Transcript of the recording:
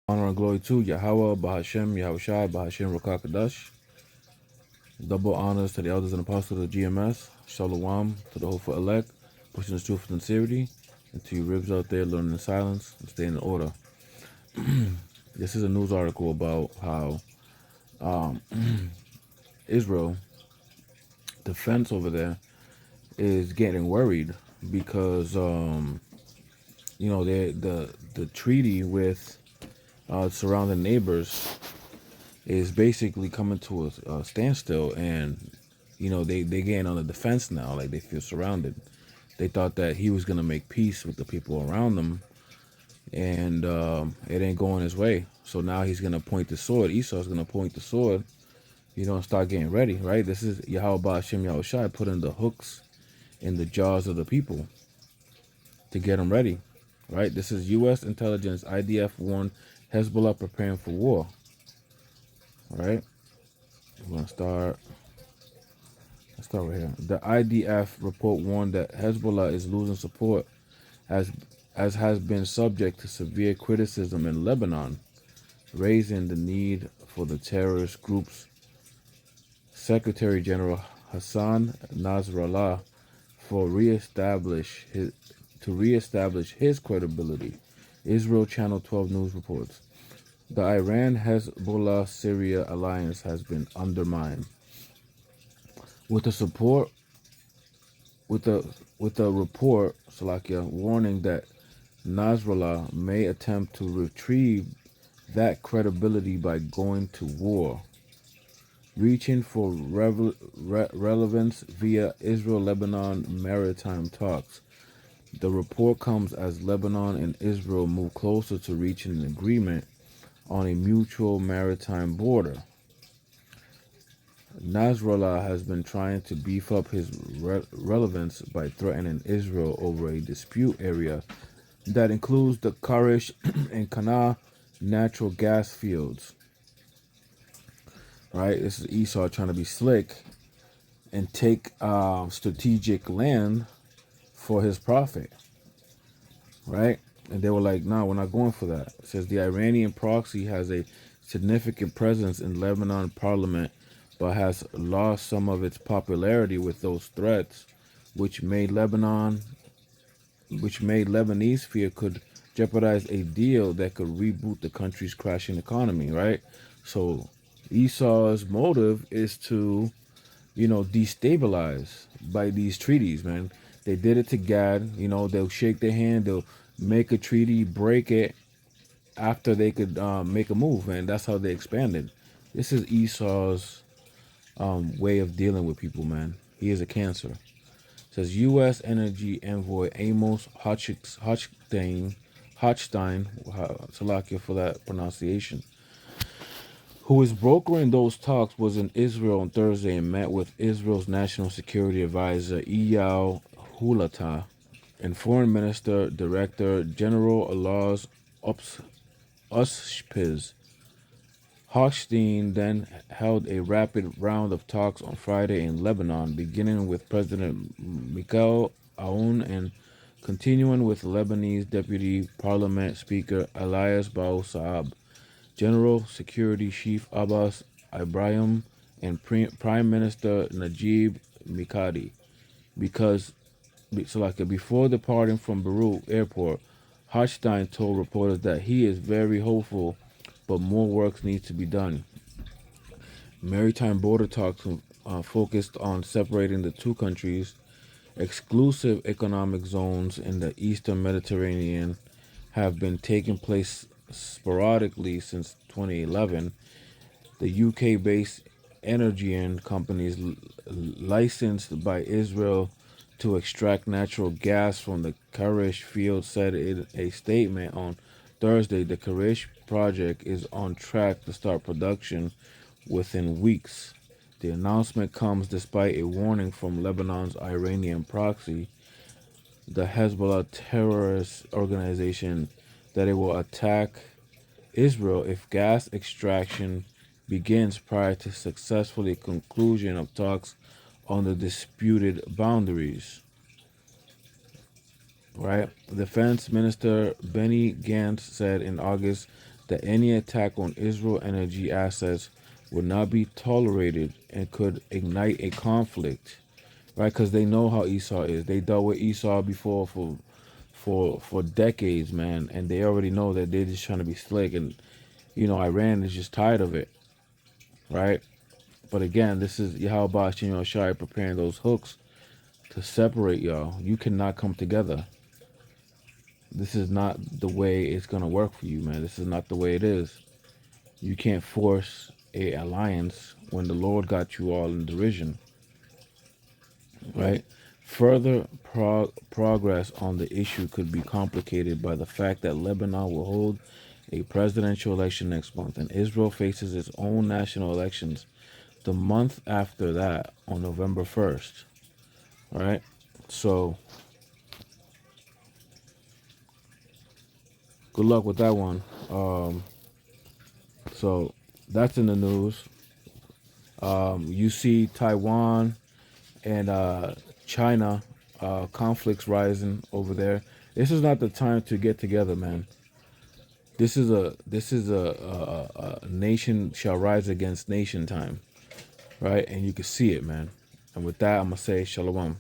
Honor and glory to Yahweh, Bahashem, Yahushai, Bahashem, Rakakadash. Double honors to the elders and apostles of the GMS. Shalom to the hopeful elect, pushing the truth with sincerity. And to you ribs out there learning in silence and staying in order. This is a news article about how Israel defense over there is getting worried because the treaty with surrounding neighbors is basically coming to a standstill, and they getting on the defense now, like they feel surrounded. They thought that he was gonna make peace with the people around them, and it ain't going his way. So now he's gonna point the sword. Esau's gonna point the sword, and start getting ready, right? This is Yahweh Hashem Yahushai putting the hooks in the jaws of the people to get them ready, right? This is U.S. intelligence. IDF warned Hezbollah preparing for war, right? We're gonna start. Let's start right here. The IDF report warned that Hezbollah is losing support as has been subject to severe criticism in Lebanon, raising the need for the terrorist group's Secretary General Hassan Nasrallah for to reestablish his credibility. Israel Channel 12 News reports. The Iran-Hezbollah-Syria alliance has been undermined. With the support with a report, Salakia, warning that Nasrallah may attempt to retrieve that credibility by going to war, reaching for relevance via Israel-Lebanon maritime talks. The report comes as Lebanon and Israel move closer to reaching an agreement on a mutual maritime border. Nasrallah has been trying to beef up his relevance by threatening Israel over a dispute area that includes the Karish and Kana natural gas fields. Right? This is Esau trying to be slick and take strategic land for his profit. Right? And they were like, no, we're not going for that. It says the Iranian proxy has a significant presence in Lebanon parliament, but has lost some of its popularity with those threats, which made Lebanese fear could jeopardize a deal that could reboot the country's crashing economy, right? So Esau's motive is to, destabilize by these treaties, man. They did it to Gad, they'll shake their hand, they'll make a treaty, break it after they could make a move, and that's how they expanded. This is Esau's way of dealing with people, man. He is a cancer. It says U.S. Energy Envoy Amos Hochstein, Salakia for that pronunciation, who is brokering those talks, was in Israel on Thursday and met with Israel's National Security Advisor Eyal Hulata and Foreign Minister Director General Alaz Ushpiz. Hochstein then held a rapid round of talks on Friday in Lebanon, beginning with President Michel Aoun and continuing with Lebanese Deputy Parliament Speaker Elias Bau Saab, General Security Chief Abbas Ibrahim, and Prime Minister Najib Mikati. Before departing from Beirut Airport, Hochstein told reporters that he is very hopeful, but more work needs to be done. Maritime border talks focused on separating the two countries. Exclusive economic zones in the eastern Mediterranean have been taking place sporadically since 2011. The UK-based Energean companies licensed by Israel to extract natural gas from the Karish field said in a statement on Thursday the Karish project is on track to start production within weeks. The announcement comes despite a warning from Lebanon's Iranian proxy, the Hezbollah terrorist organization, that it will attack Israel if gas extraction begins prior to successfully conclusion of talks on the disputed boundaries. Right? Defense Minister Benny Gantz said in August that any attack on Israel energy assets would not be tolerated and could ignite a conflict, right? Because they know how Esau is. They dealt with Esau before for decades, man, and they already know that they're just trying to be slick, and Iran is just tired of it, right? But again, this is Yahweh Shem Shai preparing those hooks to separate y'all. You cannot come together. This is not the way it's gonna work for you, man. This is not the way it is. You can't force a alliance when the Lord got you all in derision, right? Further progress on the issue could be complicated by the fact that Lebanon will hold a presidential election next month, and Israel faces its own national elections the month after that on November 1st, right? So, good luck with that one. So, that's in the news. You see Taiwan and China conflicts rising over there. This is not the time to get together, man. This is a nation shall rise against nation time, right? And you can see it, man. And with that, I'm gonna say shalom.